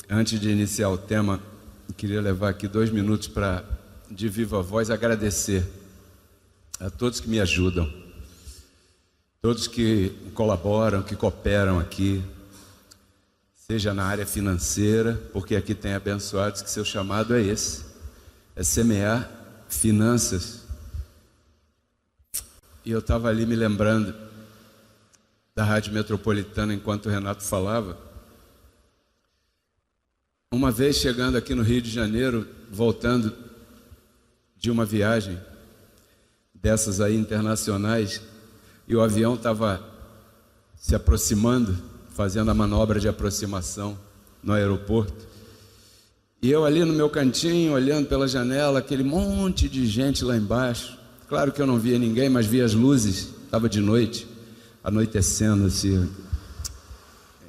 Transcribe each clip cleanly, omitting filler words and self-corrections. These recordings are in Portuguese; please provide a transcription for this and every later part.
Antes de iniciar o tema, eu queria levar aqui 2 minutos para, de viva voz, agradecer a todos que me ajudam, todos que colaboram, que cooperam aqui, seja na área financeira, porque aqui tem abençoados que seu chamado é esse, é semear finanças. E eu estava ali me lembrando da Rádio Metropolitana enquanto o Renato falava. Uma vez chegando aqui no Rio de Janeiro, voltando de uma viagem dessas aí internacionais, e o avião estava se aproximando, fazendo a manobra de aproximação no aeroporto, e eu ali no meu cantinho, olhando pela janela, aquele monte de gente lá embaixo. Claro que eu não via ninguém, mas via as luzes, estava de noite, anoitecendo, assim,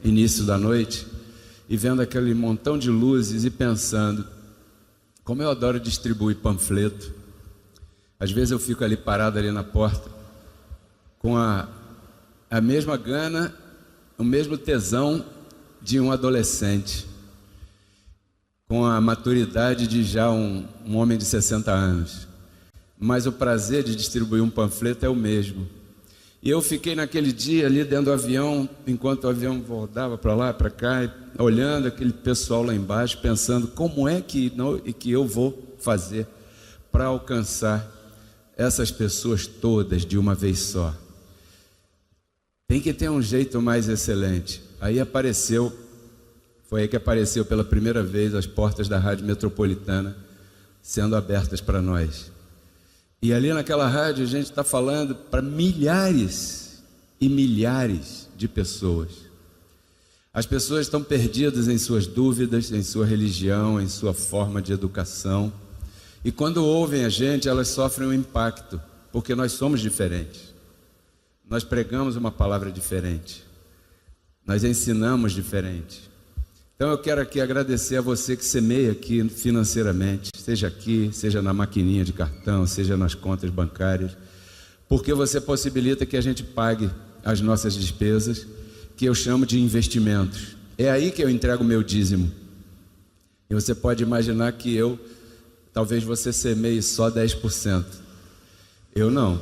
início da noite, e vendo aquele montão de luzes e pensando, como eu adoro distribuir panfleto. Às vezes eu fico ali parado ali na porta, com a mesma gana, o mesmo tesão de um adolescente, com a maturidade de já um homem de 60 anos. Mas o prazer de distribuir um panfleto é o mesmo. E eu fiquei naquele dia ali dentro do avião, enquanto o avião rodava para lá, para cá, olhando aquele pessoal lá embaixo, pensando como é que eu vou fazer para alcançar essas pessoas todas de uma vez só. Tem que ter um jeito mais excelente. Foi aí que apareceu pela primeira vez as portas da Rádio Metropolitana sendo abertas para nós. E ali naquela rádio a gente está falando para milhares e milhares de pessoas. As pessoas estão perdidas em suas dúvidas, em sua religião, em sua forma de educação. E quando ouvem a gente, elas sofrem um impacto, porque nós somos diferentes. Nós pregamos uma palavra diferente. Nós ensinamos diferente. Então eu quero aqui agradecer a você que semeia aqui financeiramente, seja aqui, seja na maquininha de cartão, seja nas contas bancárias, porque você possibilita que a gente pague as nossas despesas, que eu chamo de investimentos. É aí que eu entrego o meu dízimo. E você pode imaginar que talvez você semeie só 10%. Eu não,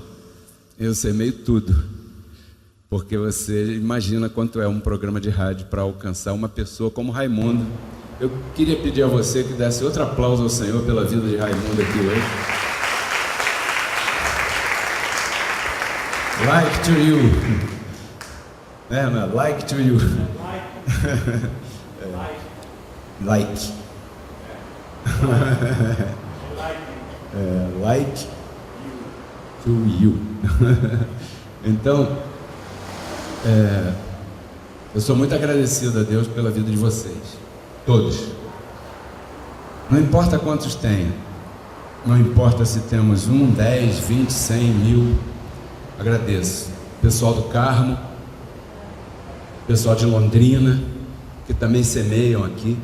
eu semeio tudo. Porque você imagina quanto é um programa de rádio para alcançar uma pessoa como Raimundo. Eu queria pedir a você que desse outro aplauso ao Senhor pela vida de Raimundo aqui hoje. Like to you. Like to you. Like. Like to you. Então, eu sou muito agradecido a Deus pela vida de vocês, todos. Não importa quantos tenham, não importa se temos 1, 10, 20, 100, 1000, agradeço. Pessoal do Carmo, pessoal de Londrina, que também semeiam aqui.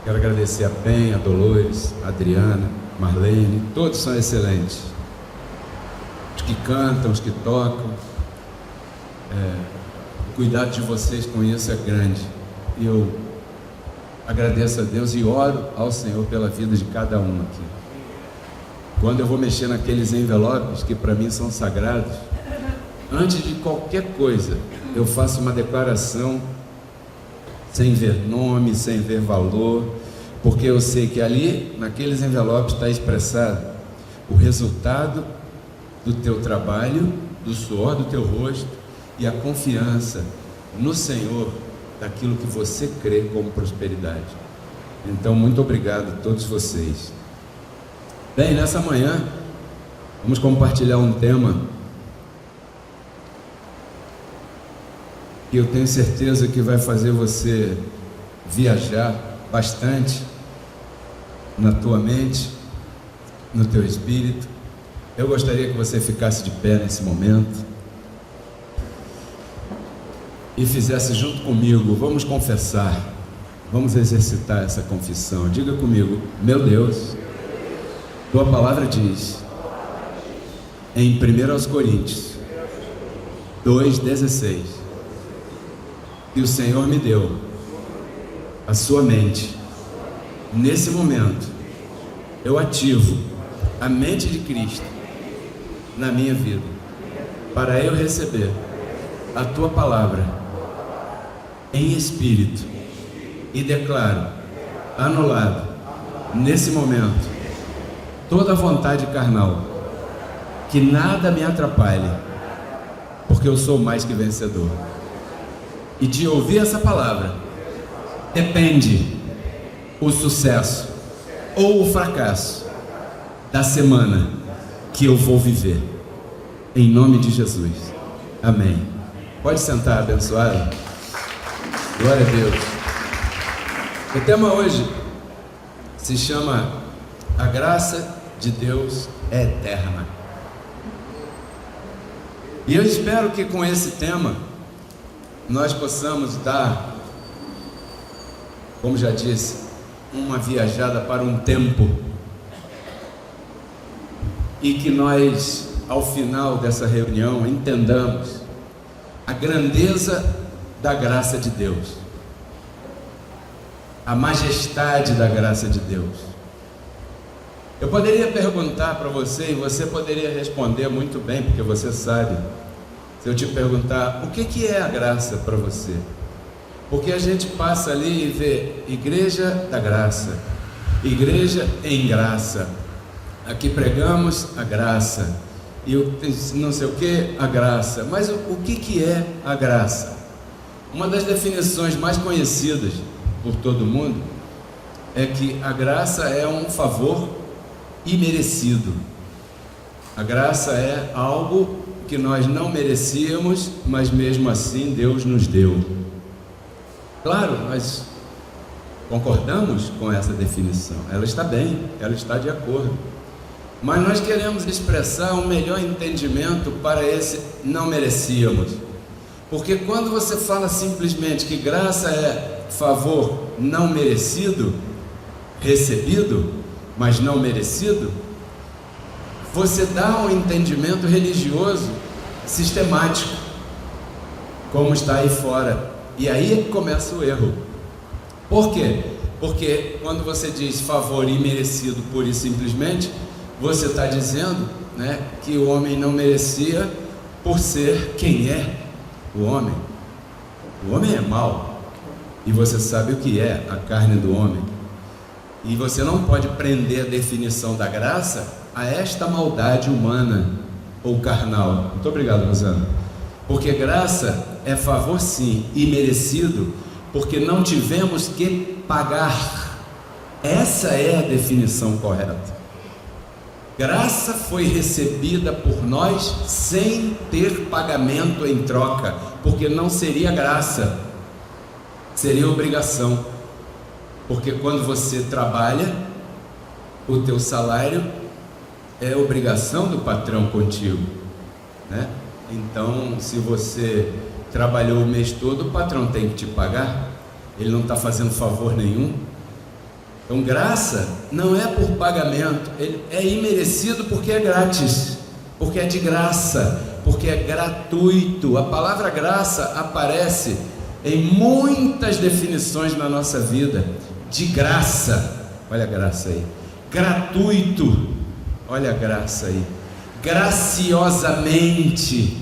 Quero agradecer a Penha, a Dolores, a Adriana, Marlene, todos são excelentes. Os que cantam, os que tocam. O cuidado de vocês com isso é grande. E eu agradeço a Deus e oro ao Senhor pela vida de cada um aqui. Quando eu vou mexer naqueles envelopes que para mim são sagrados, antes de qualquer coisa, eu faço uma declaração sem ver nome, sem ver valor, porque eu sei que ali, naqueles envelopes, está expressado o resultado do teu trabalho, do suor do teu rosto, e a confiança no Senhor daquilo que você crê como prosperidade. Então, muito obrigado a todos vocês. Bem, nessa manhã, vamos compartilhar um tema que eu tenho certeza que vai fazer você viajar bastante na tua mente, no teu espírito. Eu gostaria que você ficasse de pé nesse momento e fizesse junto comigo. Vamos confessar, vamos exercitar essa confissão. Diga comigo: meu Deus, tua palavra diz em 1 Coríntios 2,16 que o Senhor me deu a sua mente. Nesse momento, eu ativo a mente de Cristo na minha vida, para eu receber a tua palavra em espírito, e declaro anulado nesse momento toda vontade carnal, que nada me atrapalhe, porque eu sou mais que vencedor. E de ouvir essa palavra depende o sucesso ou o fracasso da semana que eu vou viver, em nome de Jesus, amém. Pode sentar, abençoado. Glória a Deus. O tema hoje se chama A Graça de Deus é Eterna. E eu espero que com esse tema nós possamos dar, como já disse, uma viajada para um tempo, e que nós, ao final dessa reunião, entendamos a grandeza da graça de Deus, a majestade da graça de Deus. Eu poderia perguntar para você, e você poderia responder muito bem, porque você sabe. Se eu te perguntar, o que é a graça para você? Porque a gente passa ali e vê igreja da graça, igreja em graça, aqui pregamos a graça, e não sei o que, a graça. Mas o que é a graça? Uma das definições mais conhecidas por todo mundo é que a graça é um favor imerecido. A graça é algo que nós não merecíamos, mas mesmo assim Deus nos deu. Claro, nós concordamos com essa definição, ela está bem, ela está de acordo, mas nós queremos expressar um melhor entendimento para esse não merecíamos, porque quando você fala simplesmente que graça é favor não merecido, recebido, mas não merecido, você dá um entendimento religioso sistemático, como está aí fora, e aí é que começa o erro. Por quê? Porque quando você diz favor imerecido pura e simplesmente, você está dizendo, né, que o homem não merecia por ser quem é o homem. O homem é mau, e você sabe o que é a carne do homem. E você não pode prender a definição da graça a esta maldade humana ou carnal. Muito obrigado, Rosana. Porque graça é favor sim, imerecido, porque não tivemos que pagar. Essa é a definição correta. Graça foi recebida por nós sem ter pagamento em troca, porque não seria graça, seria obrigação. Porque quando você trabalha, o teu salário é obrigação do patrão contigo, né? Então, se você trabalhou o mês todo, o patrão tem que te pagar, ele não está fazendo favor nenhum. Então, graça não é por pagamento, ele é imerecido porque é grátis, porque é de graça, porque é gratuito. A palavra graça aparece em muitas definições na nossa vida. De graça, olha a graça aí. Gratuito, olha a graça aí. Graciosamente.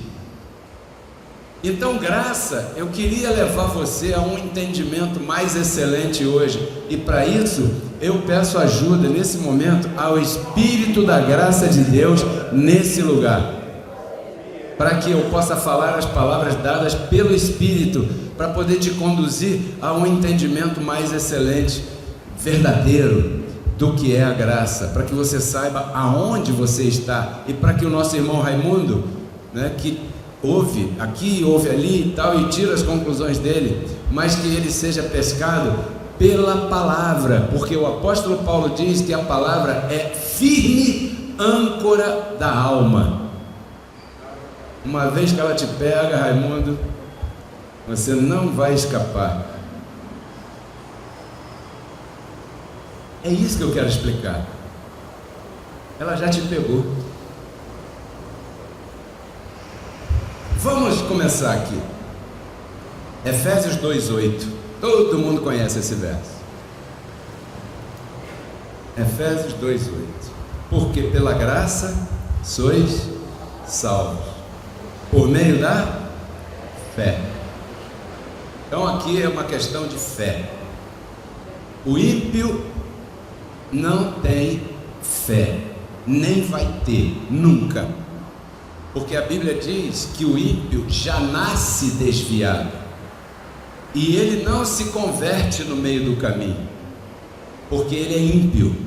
Então, graça, eu queria levar você a um entendimento mais excelente hoje, e para isso eu peço ajuda nesse momento ao Espírito da graça de Deus nesse lugar, para que eu possa falar as palavras dadas pelo Espírito, para poder te conduzir a um entendimento mais excelente, verdadeiro, do que é a graça, para que você saiba aonde você está, e para que o nosso irmão Raimundo, né, que ouve aqui, ouve ali e tal, e tira as conclusões dele, mas que ele seja pescado pela palavra, porque o apóstolo Paulo diz que a palavra é firme âncora da alma. Uma vez que ela te pega, Raimundo, você não vai escapar. É isso que eu quero explicar. Ela já te pegou. Vamos começar aqui. Efésios 2:8. Todo mundo conhece esse verso. Efésios 2:8. Porque pela graça sois salvos, por meio da fé. Então aqui é uma questão de fé. O ímpio não tem fé, nem vai ter, nunca. Porque a Bíblia diz que o ímpio já nasce desviado, e ele não se converte no meio do caminho, porque ele é ímpio.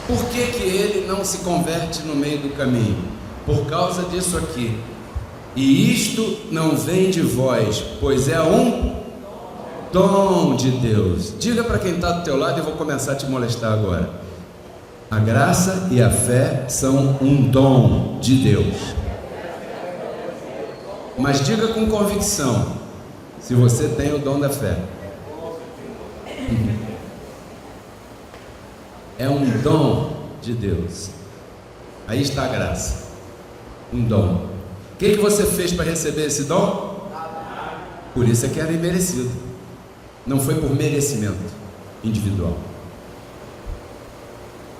Por que ele não se converte no meio do caminho? Por causa disso aqui. E isto não vem de vós, pois é um dom de Deus. Diga para quem está do teu lado, eu vou começar a te molestar agora. A graça e a fé são um dom de Deus. Mas diga com convicção, se você tem o dom da fé. É um dom de Deus. Aí está a graça. Um dom. O que você fez para receber esse dom? Por isso é que era imerecido. Não foi por merecimento individual.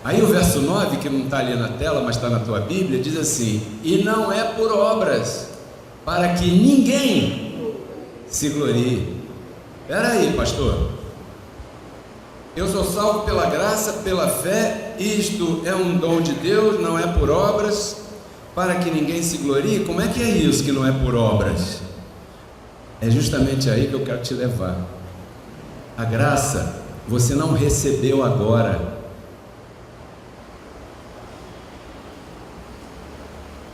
Aí o verso 9, que não está ali na tela, mas está na tua Bíblia, diz assim: e não é por obras, para que ninguém se glorie. Espera aí, pastor. Eu sou salvo pela graça, pela fé, isto é um dom de Deus, não é por obras, para que ninguém se glorie. Como é que é isso que não é por obras? É justamente aí que eu quero te levar. A graça você não recebeu agora.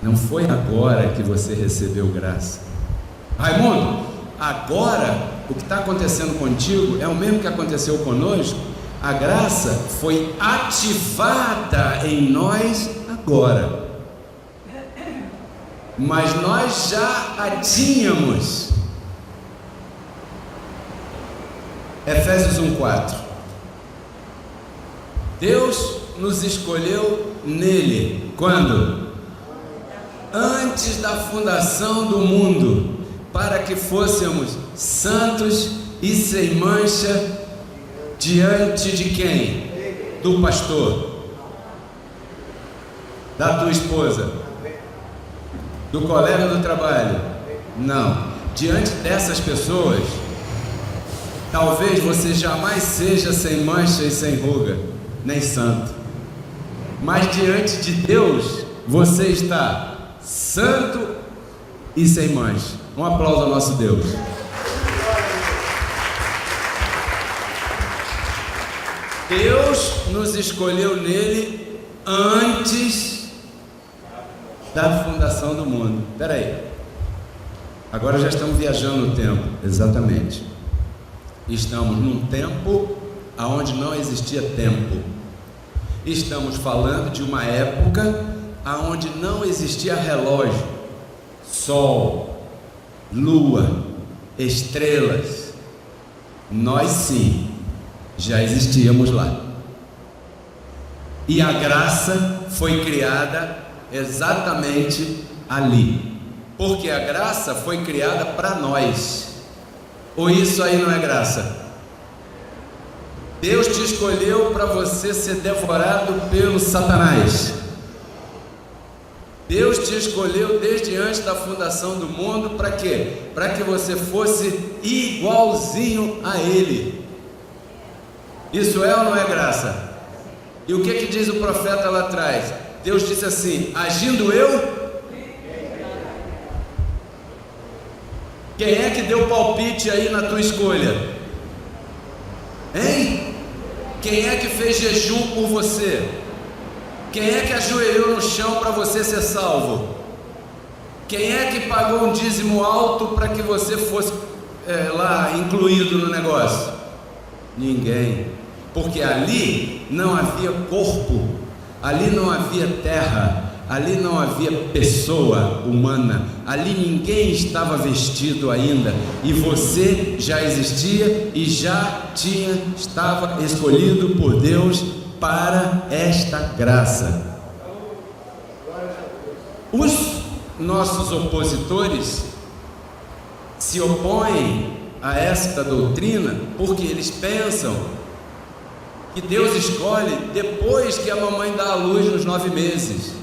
Não foi agora que você recebeu graça. Raimundo, agora o que está acontecendo contigo é o mesmo que aconteceu conosco. A graça foi ativada em nós agora, mas nós já a tínhamos. Efésios 1:4. Deus nos escolheu nele. Quando? Antes da fundação do mundo, para que fôssemos santos e sem mancha diante de quem? Do pastor, da tua esposa, do colega do trabalho. Não, diante dessas pessoas, talvez você jamais seja sem mancha e sem ruga, nem santo, mas diante de Deus você está santo e sem mancha. Um aplauso ao nosso Deus. Deus nos escolheu nele antes da fundação do mundo. Espera aí, agora já estamos viajando no tempo. Exatamente. Estamos num tempo onde não existia tempo. Estamos falando de uma época onde não existia relógio, sol, lua, estrelas. Nós sim, já existíamos lá. E a graça foi criada exatamente ali, porque a graça foi criada para nós. Ou isso aí não é graça? Deus te escolheu para você ser devorado pelo Satanás. Deus te escolheu desde antes da fundação do mundo para quê? Para que você fosse igualzinho a Ele. Isso é ou não é graça? E o que diz o profeta lá atrás? Deus disse assim: agindo eu? Quem é que deu palpite aí na tua escolha? Hein? Quem é que fez jejum por você? Quem é que ajoelhou no chão para você ser salvo? Quem é que pagou um dízimo alto para que você fosse lá incluído no negócio? Ninguém. Porque ali não havia corpo, ali não havia terra, ali não havia pessoa humana, ali ninguém estava vestido ainda, e você já existia e estava escolhido por Deus para esta graça. Os nossos opositores se opõem a esta doutrina porque eles pensam que Deus escolhe depois que a mamãe dá à luz nos 9 meses.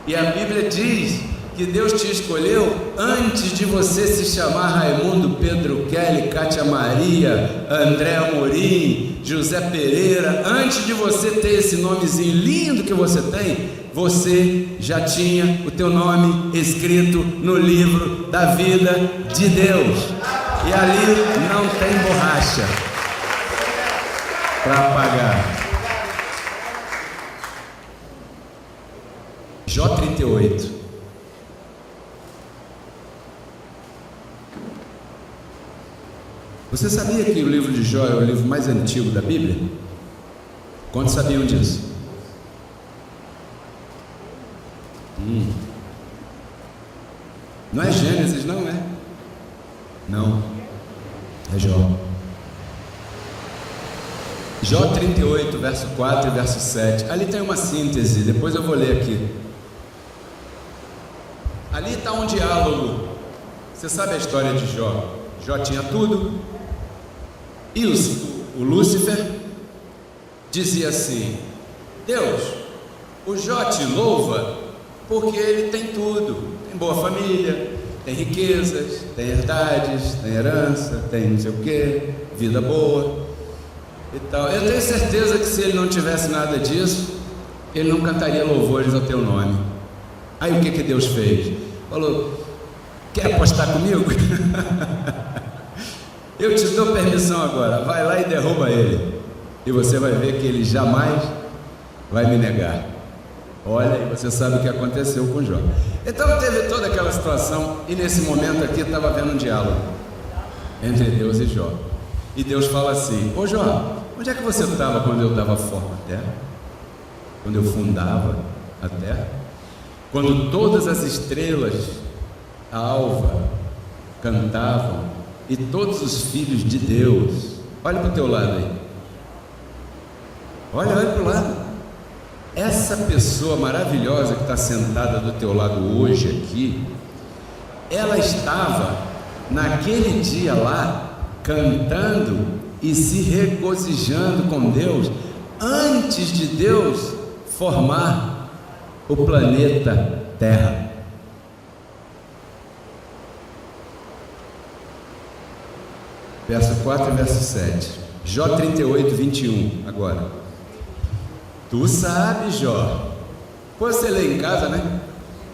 E a Bíblia diz que Deus te escolheu antes de você se chamar Raimundo, Pedro Kelly, Cátia Maria, André Amorim, José Pereira. Antes de você ter esse nomezinho lindo que você tem, você já tinha o teu nome escrito no livro da vida de Deus. E ali não tem borracha para apagar. Jó 38. Você sabia que o livro de Jó é o livro mais antigo da Bíblia? Quantos sabiam disso? Não é Gênesis, não é? Não, é Jó. Jó 38, verso 4 e verso 7. Ali tem uma síntese, depois eu vou ler aqui. Ali está um diálogo. Você sabe a história de Jó? Jó tinha tudo. E o Lúcifer dizia assim: Deus, o Jó te louva porque ele tem tudo. Tem boa família, tem riquezas, tem herdades, tem herança, tem não sei o que, vida boa e tal. Eu tenho certeza que se ele não tivesse nada disso, ele não cantaria louvores ao teu nome. Aí o que Deus fez? Falou: quer apostar comigo? Eu te dou permissão agora, vai lá e derruba ele, e você vai ver que ele jamais vai me negar. Olha, e você sabe o que aconteceu com Jó. Então teve toda aquela situação, e nesse momento aqui estava havendo um diálogo entre Deus e Jó. E Deus fala assim: ô Jó, onde é que você estava quando eu dava forma à terra? Quando eu fundava a terra? Quando todas as estrelas, a alva, cantavam, e todos os filhos de Deus. Olha para o teu lado aí. Olha para o lado. Essa pessoa maravilhosa que está sentada do teu lado hoje aqui, ela estava naquele dia lá cantando e se regozijando com Deus antes de Deus formar o planeta Terra. Verso 4 e verso 7. Jó 38, 21. Agora. Tu sabes, Jó. Pô, você lê em casa, né?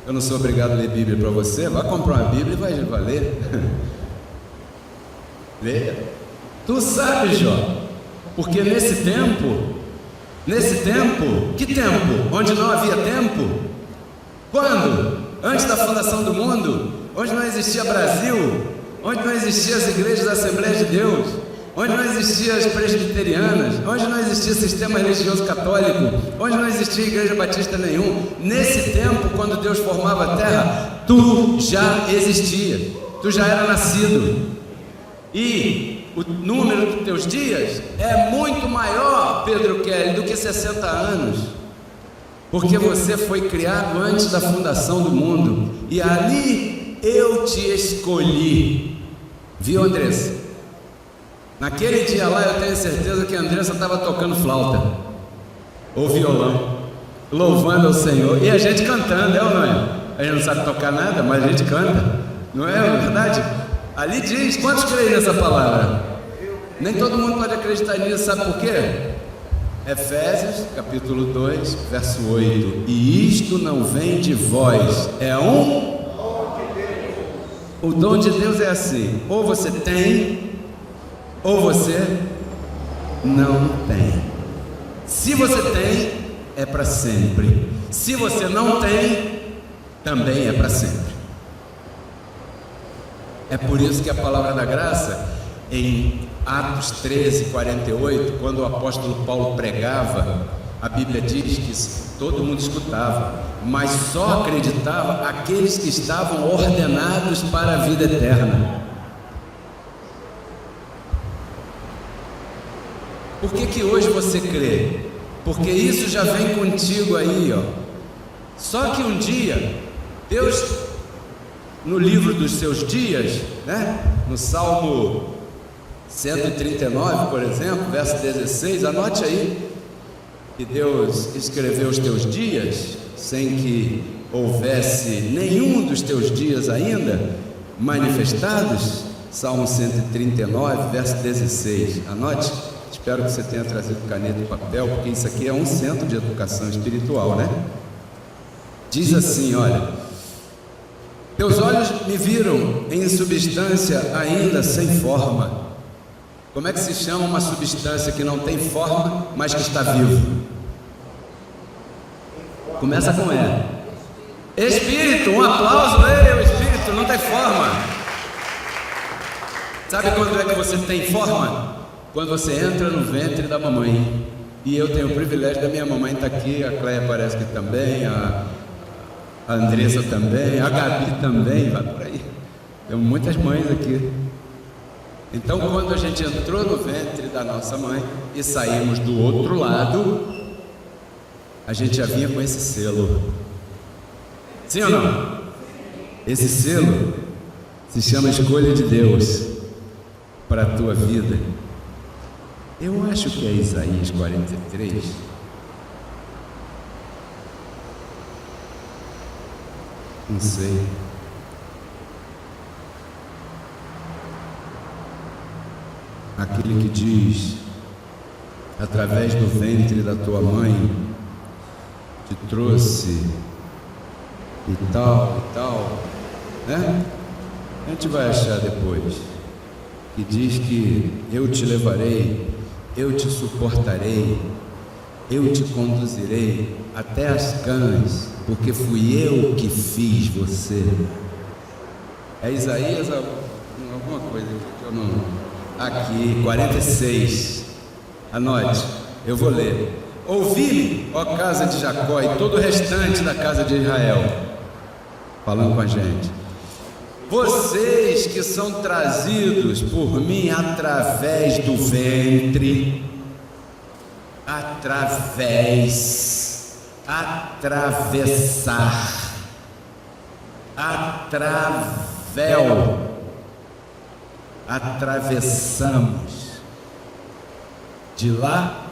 Eu não sou obrigado a ler Bíblia para você. Vai comprar uma Bíblia e vai ler. Leia. Tu sabes, Jó. Porque nesse tempo, que tempo? Onde não havia tempo? Quando? Antes da fundação do mundo? Onde não existia Brasil? Onde não existiam as igrejas da Assembleia de Deus, onde não existiam as presbiterianas, onde não existia sistema religioso católico, onde não existia igreja batista nenhum. Nesse tempo, quando Deus formava a terra, tu já existia, tu já era nascido, e o número dos teus dias é muito maior, Pedro Kelly, do que 60 anos, porque você foi criado antes da fundação do mundo, e ali eu te escolhi. Viu, Andressa? Naquele dia lá eu tenho certeza que a Andressa estava tocando flauta ou violão, louvando ao Senhor, e a gente cantando, é ou não é? A gente não sabe tocar nada, mas a gente canta, não é verdade? Ali diz, quantos creem nessa palavra? Nem todo mundo pode acreditar nisso, sabe por quê? Efésios capítulo 2, verso 8. E isto não vem de vós, é o dom de Deus é assim: ou você tem, ou você não tem. Se você tem, é para sempre. Se você não tem, também é para sempre. É por isso que a palavra da graça, em Atos 13, 48, quando o apóstolo Paulo pregava, a Bíblia diz que todo mundo escutava, mas só acreditava aqueles que estavam ordenados para a vida eterna. Por que hoje você crê? Porque isso já vem contigo aí, ó. Só que um dia, Deus, no livro dos seus dias, né, No Salmo 139, por exemplo, verso 16, anote aí que Deus escreveu os teus dias sem que houvesse nenhum dos teus dias ainda manifestados. Salmo 139, verso 16, anote. Espero que você tenha trazido caneta e papel, porque isso aqui é um centro de educação espiritual, né? Diz assim, olha: teus olhos me viram em substância ainda sem forma. Como é que se chama uma substância que não tem forma, mas que está vivo? Começa com E. Espírito, um aplauso, o Espírito não tem forma. Sabe quando é que você tem forma? Quando você entra no ventre da mamãe. E eu tenho o privilégio da minha mamãe estar aqui, a Cléia parece que também, a Andressa também, a Gabi também, vai por aí. Temos muitas mães aqui. Então, quando a gente entrou no ventre da nossa mãe e saímos do outro lado, a gente já vinha com esse selo. Sim ou não? Esse selo se chama escolha de Deus para a tua vida. Eu acho que é Isaías 43. Não sei. Aquele que diz: através do ventre da tua mãe te trouxe e tal, né? A gente vai achar depois. Que diz que eu te levarei, eu te suportarei, eu te conduzirei até as cães, porque fui eu que fiz você. É Isaías alguma coisa que eu não... Aqui, 46. Anote, eu vou ler. Ouvi-me, ó casa de Jacó, e todo o restante da casa de Israel, falando com a gente: vocês que são trazidos por mim através do ventre, atravessar, atravessamos de lá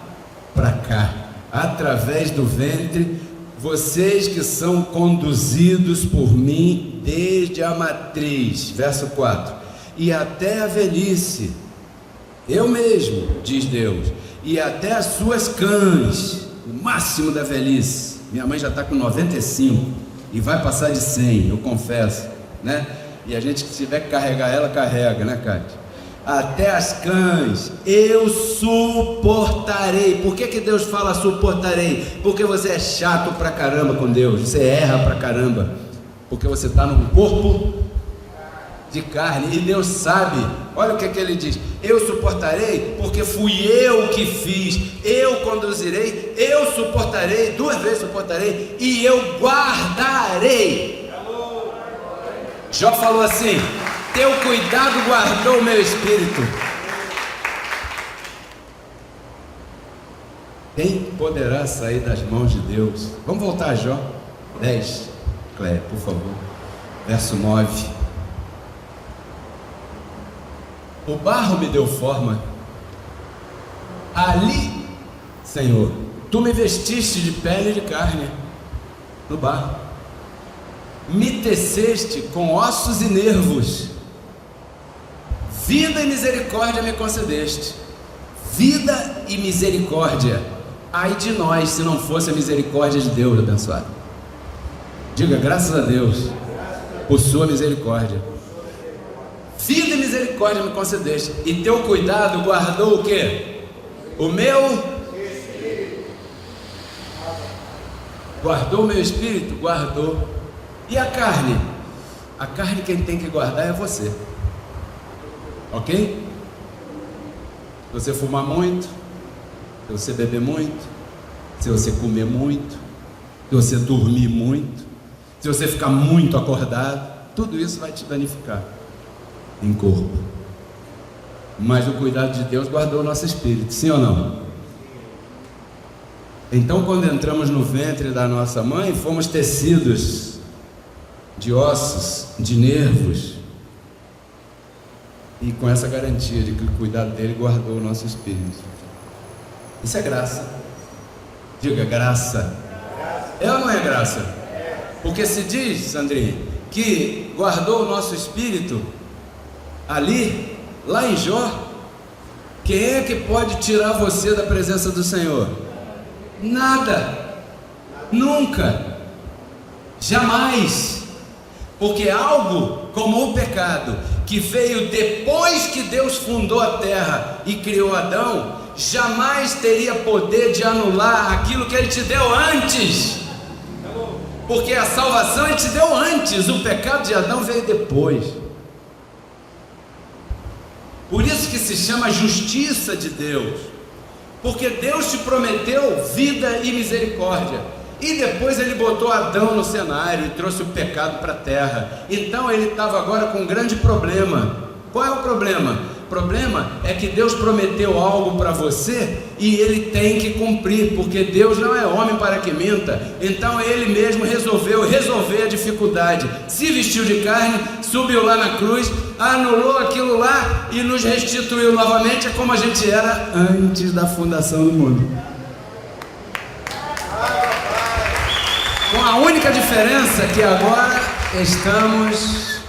para cá, através do ventre, vocês que são conduzidos por mim desde a matriz, verso 4, e até a velhice, eu mesmo, diz Deus, e até as suas cães, o máximo da velhice. Minha mãe já está com 95 e vai passar de 100, eu confesso, né? E a gente, se tiver que carregar ela, carrega, né, Cátia? Até as cães eu suportarei. Por que Deus fala suportarei? Porque você é chato pra caramba com Deus, você erra pra caramba, porque você está num corpo de carne, e Deus sabe. Olha o que ele diz: eu suportarei porque fui eu que fiz, eu conduzirei, eu suportarei, 2 vezes suportarei, e eu guardarei. Jó falou assim: teu cuidado guardou o meu espírito. Quem poderá sair das mãos de Deus? Vamos voltar a Jó 10, Cléia, por favor, verso 9. O barro me deu forma, ali, Senhor, tu me vestiste de pele e de carne, no barro, me teceste com ossos e nervos, vida e misericórdia me concedeste. Vida e misericórdia. Ai de nós se não fosse a misericórdia de Deus, abençoado. Diga graças a Deus por sua misericórdia. Vida e misericórdia me concedeste, e teu cuidado guardou o quê? O meu guardou o meu espírito? Guardou. E a carne? A carne quem tem que guardar é você. Ok? Se você fumar muito, se você beber muito, se você comer muito, se você dormir muito, se você ficar muito acordado, tudo isso vai te danificar em corpo. Mas o cuidado de Deus guardou o nosso espírito, sim ou não? Então, quando entramos no ventre da nossa mãe, fomos tecidos de ossos, de nervos. e com essa garantia de que o cuidado dele guardou o nosso espírito. Isso é graça. Diga graça. É ou não é graça? Porque se diz, Sandrinha, que guardou o nosso espírito ali, lá em Jó, quem é que pode tirar você da presença do Senhor? Nada, nunca, jamais, porque algo como o pecado, que veio depois que Deus fundou a terra e criou Adão, jamais teria poder de anular aquilo que Ele te deu antes, porque a salvação Ele te deu antes, o pecado de Adão veio depois. Por isso que se chama justiça de Deus, porque Deus te prometeu vida e misericórdia, e depois Ele botou Adão no cenário e trouxe o pecado para a terra. Então ele estava agora com um grande problema. Qual é o problema? O problema é que Deus prometeu algo para você e Ele tem que cumprir, porque Deus não é homem para que minta. Então Ele mesmo resolveu resolver a dificuldade, se vestiu de carne, subiu lá na cruz, anulou aquilo lá e nos restituiu novamente a como a gente era antes da fundação do mundo. Com a única diferença que agora estamos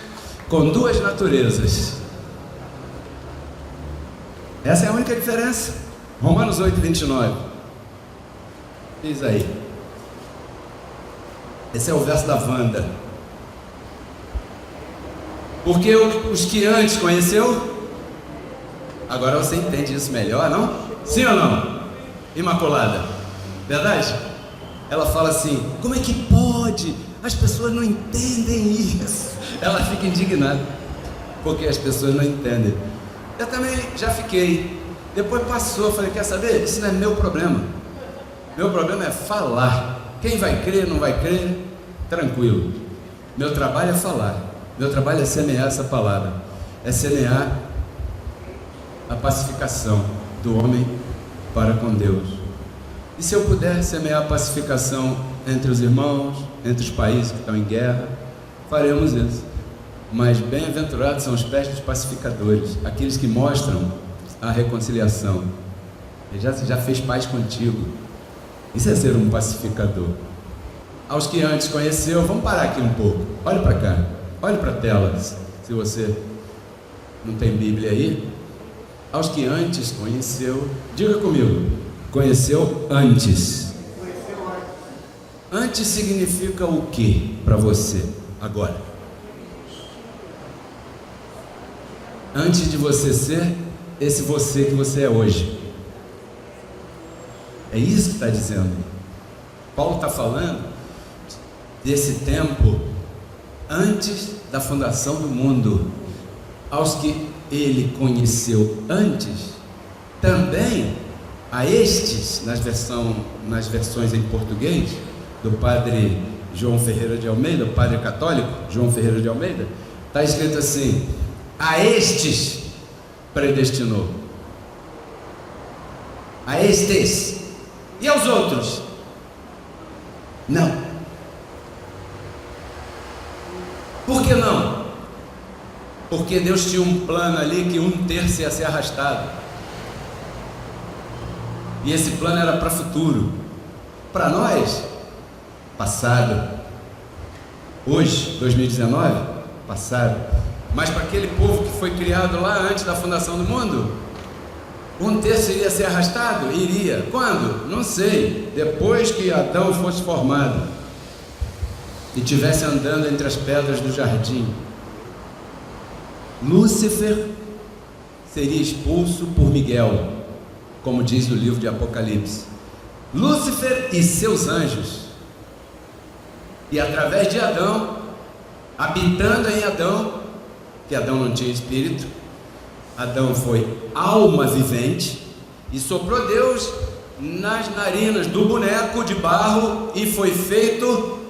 com duas naturezas. Essa é a única diferença. Romanos 8:29. Diz aí. Esse é o verso da Wanda. Porque os que antes conheceu, agora você entende isso melhor, não? Sim ou não? Imaculada, verdade? Ela fala assim: como é que pode? As pessoas não entendem isso. Ela fica indignada, porque as pessoas não entendem. Eu também já fiquei. Depois passou, eu falei: quer saber? Isso não é meu problema. Meu problema é falar. Quem vai crer, não vai crer, tranquilo. Meu trabalho é falar. Meu trabalho é semear essa palavra. É semear a pacificação do homem para com Deus. E se eu puder semear a pacificação entre os irmãos, entre os países que estão em guerra, faremos isso. Mas bem-aventurados são os pés dos pacificadores, aqueles que mostram a reconciliação. Ele já fez paz contigo. Isso é ser um pacificador. Aos que antes conheceu, vamos parar aqui um pouco. Olhe para cá, olhe para a tela, se você não tem Bíblia aí. Aos que antes conheceu, diga comigo, conheceu antes. Antes significa o que para você agora? Antes de você ser esse você que você é hoje. É isso que está dizendo. Paulo está falando desse tempo antes da fundação do mundo. Aos que ele conheceu antes, também a estes, nas versões em português, do padre João Ferreira de Almeida, o padre católico João Ferreira de Almeida, está escrito assim: a estes predestinou. A estes. E aos outros? Não. Por que não? Porque Deus tinha um plano ali que um terço ia ser arrastado. E esse plano era para futuro. Para nós, passado. Hoje, 2019, passado. Mas para aquele povo que foi criado lá antes da fundação do mundo, um terço iria ser arrastado? Iria. Quando? Não sei. Depois que Adão fosse formado e estivesse andando entre as pedras do jardim, Lúcifer seria expulso por Miguel, como diz o livro de Apocalipse. Lúcifer e seus anjos. E através de Adão, habitando em Adão, que Adão não tinha espírito, Adão foi alma vivente, e soprou Deus nas narinas do boneco de barro e foi feito.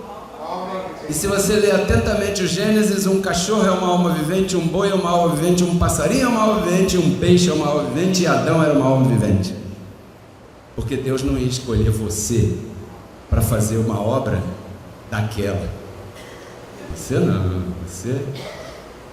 E se você ler atentamente o Gênesis, um cachorro é uma alma vivente, um boi é uma alma vivente, um passarinho é uma alma vivente, um peixe é uma alma vivente, e Adão era uma alma vivente. Porque Deus não ia escolher você para fazer uma obra daquela. Você não, você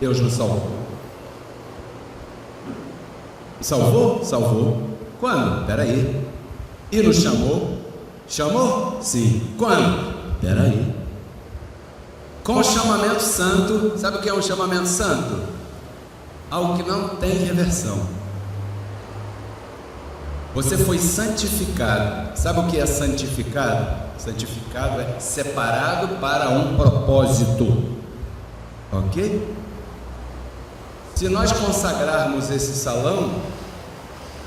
Deus nos salvou. Salvou? Salvou. Quando? Espera aí. E nos chamou? Chamou? Sim. Quando? Espera aí. Com o chamamento santo. Sabe o que é um chamamento santo? Algo que não tem reversão. Você foi santificado. Sabe o que é santificado? Santificado é separado para um propósito. Ok? Se nós consagrarmos esse salão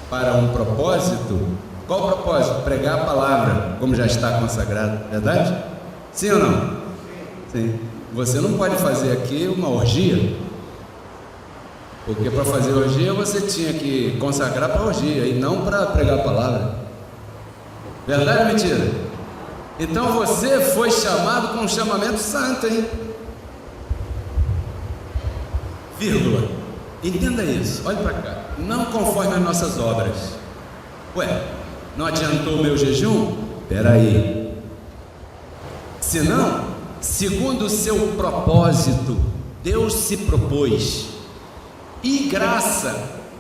para um propósito, qual o propósito? Pregar a palavra, como já está consagrado, verdade? Sim ou não? Sim. Você não pode fazer aqui uma orgia, porque para fazer orgia você tinha que consagrar para orgia e não para pregar a palavra. Verdade ou mentira? Então você foi chamado com um chamamento santo, hein? Vírgula. Entenda isso, olhe para cá. Não conforme as nossas obras. Ué, não adiantou o meu jejum? Espera aí. Senão, segundo o seu propósito, Deus se propôs. E graça,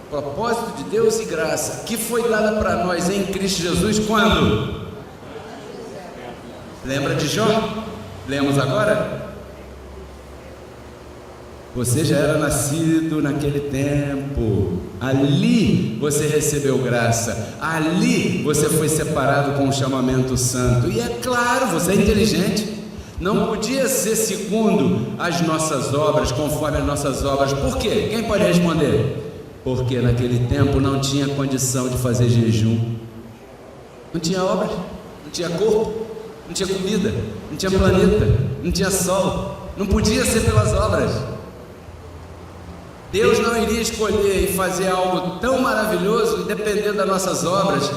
propósito de Deus e graça, que foi dada para nós em Cristo Jesus quando? Lembra de Jó? Lemos agora? Você já era nascido naquele tempo. Ali você recebeu graça. Ali você foi separado com um chamamento santo. E é claro, você é inteligente. Não podia ser segundo as nossas obras, conforme as nossas obras. Por quê? Quem pode responder? Porque naquele tempo não tinha condição de fazer jejum. Não tinha obras, não tinha corpo, não tinha comida, não tinha planeta, não tinha sol. Não podia ser pelas obras. Deus não iria escolher e fazer algo tão maravilhoso dependendo das nossas obras,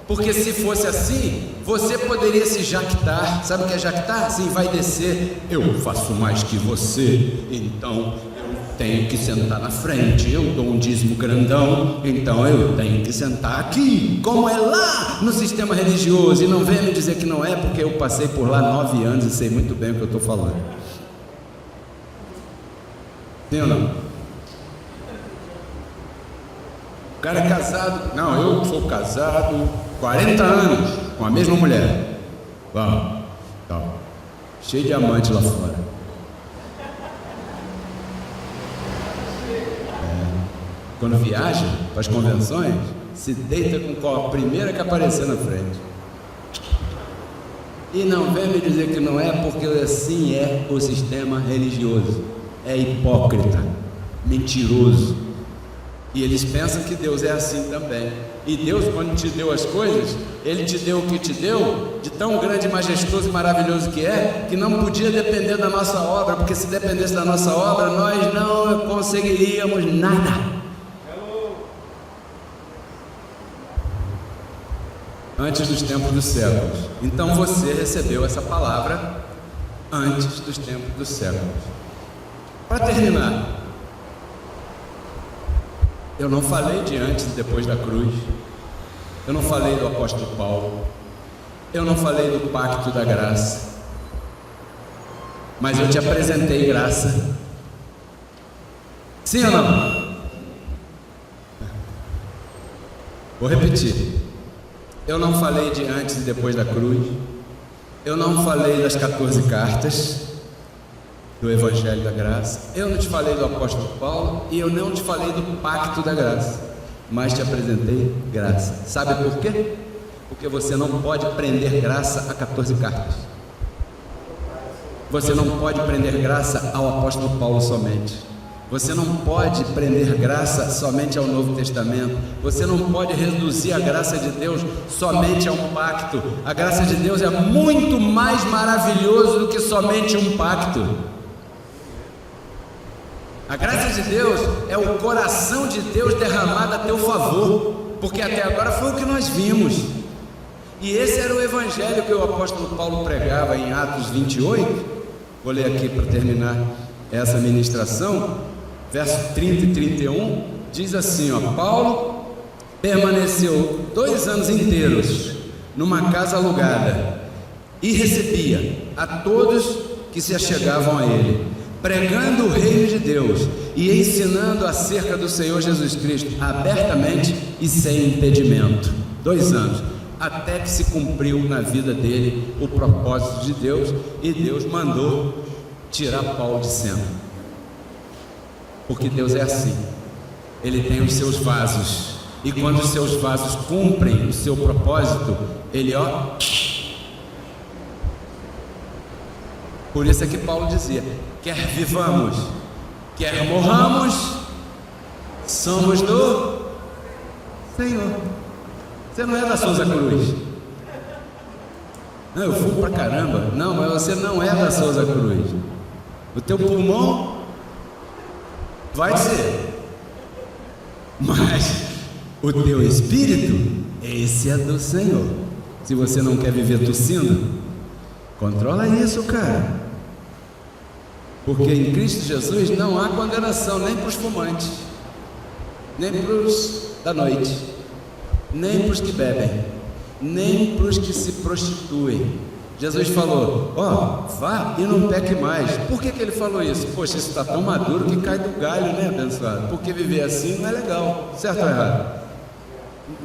porque se fosse assim, você poderia se jactar. Sabe o que é jactar? Sim, vai descer. Eu faço mais que você, então eu tenho que sentar na frente. Eu dou um dízimo grandão, então eu tenho que sentar aqui, como é lá no sistema religioso. E não venha me dizer que não é, porque eu passei por lá 9 anos e sei muito bem o que eu estou falando. Sim ou não? O cara é casado. Não, eu sou casado 40 anos com a mesma mulher. Vamos, tá. Cheio de amante lá fora. Quando viaja para as convenções, se deita com a primeira que aparecer na frente. E não vem me dizer que não é, porque assim é o sistema religioso. É hipócrita, mentiroso. E eles pensam que Deus é assim também. E Deus, quando te deu as coisas, Ele te deu o que te deu, de tão grande, majestoso e maravilhoso que é, que não podia depender da nossa obra, porque se dependesse da nossa obra, nós não conseguiríamos nada. Antes dos tempos dos séculos. Então você recebeu essa palavra antes dos tempos dos séculos. Para terminar, eu não falei de antes e depois da cruz. Eu não falei do apóstolo Paulo. Eu não falei do pacto da graça. Mas eu te apresentei graça. Sim ou não? Vou repetir. Eu não falei de antes e depois da cruz. Eu não falei das 14 cartas do Evangelho da Graça. Eu não te falei do apóstolo Paulo e eu não te falei do pacto da graça, mas te apresentei graça. Sabe por quê? Porque você não pode prender graça a 14 cartas. Você não pode prender graça ao apóstolo Paulo somente. Você não pode prender graça somente ao Novo Testamento. Você não pode reduzir a graça de Deus somente a um pacto. A graça de Deus é muito mais maravilhoso do que somente um pacto. A graça de Deus é o coração de Deus derramado a teu favor, porque até agora foi o que nós vimos. E esse era o evangelho que o apóstolo Paulo pregava em Atos 28. Vou ler aqui para terminar essa ministração, verso 30 e 31, diz assim, ó: Paulo permaneceu 2 anos inteiros numa casa alugada e recebia a todos que se achegavam a ele. pregando o reino de Deus e ensinando acerca do Senhor Jesus Cristo abertamente e sem impedimento. 2 anos, até que se cumpriu na vida dele o propósito de Deus, e Deus mandou tirar Paulo de cena. Porque Deus é assim, Ele tem os seus vasos, e quando os seus vasos cumprem o seu propósito, Ele Por isso é que Paulo dizia: quer vivamos, quer morramos, somos do Senhor. Você não é da Souza Cruz. Não, eu fumo pra caramba. Não, mas você não é da Souza Cruz. O teu pulmão vai ser, mas o teu espírito, esse é do Senhor. Se você não quer viver tossindo, controla isso, cara. Porque em Cristo Jesus não há condenação, nem para os fumantes, nem para os da noite, nem para os que bebem, nem para os que se prostituem. Jesus falou: vá e não peque mais. Por que ele falou isso? Poxa, isso está tão maduro que cai do galho, né, abençoado? Porque viver assim não é legal, certo ou errado?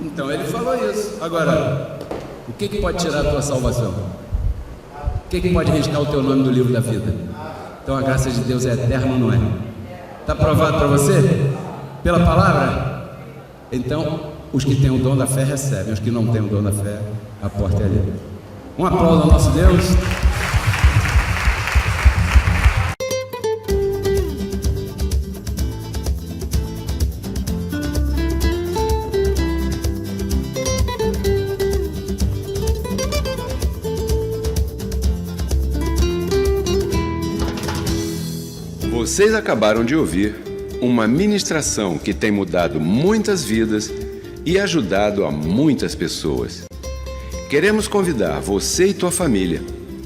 Então ele falou isso. Agora, o que pode tirar a tua salvação? O que pode riscar o teu nome do livro da vida? Então a graça de Deus é eterna, não é? Está provado para você? Pela palavra? Então, os que têm o dom da fé recebem, os que não têm o dom da fé, a porta é ali. Um aplauso ao nosso Deus. Vocês acabaram de ouvir uma ministração que tem mudado muitas vidas e ajudado a muitas pessoas. Queremos convidar você e tua família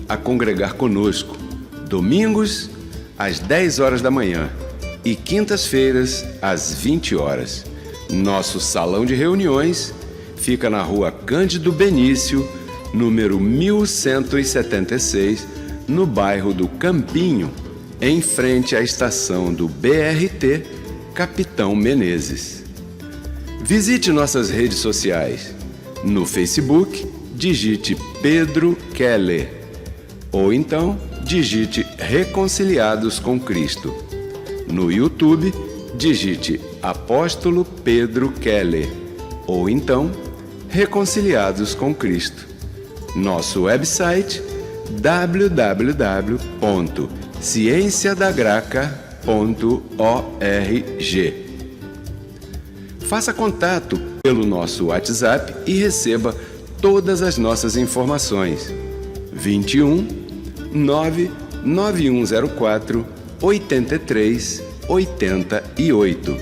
a congregar conosco domingos às 10 horas da manhã e quintas-feiras às 20 horas. Nosso salão de reuniões fica na rua Cândido Benício, número 1176, no bairro do Campinho, em frente à estação do BRT Capitão Menezes. Visite nossas redes sociais. No Facebook, digite Pedro Keller, ou então digite Reconciliados com Cristo. No YouTube, digite Apóstolo Pedro Keller, ou então Reconciliados com Cristo. Nosso website www.cienciadagraca.org. Faça contato pelo nosso WhatsApp e receba todas as nossas informações. 21 99104 83 88.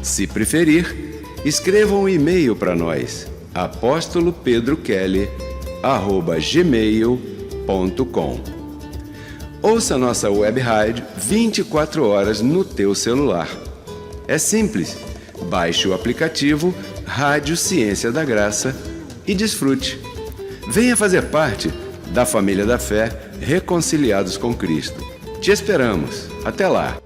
Se preferir, escreva um e-mail para nós: apostolopedrokeller@gmail.com. Ouça nossa web rádio 24 horas no teu celular. É simples. Baixe o aplicativo Rádio Ciência da Graça e desfrute. Venha fazer parte da família da fé, Reconciliados com Cristo. Te esperamos. Até lá!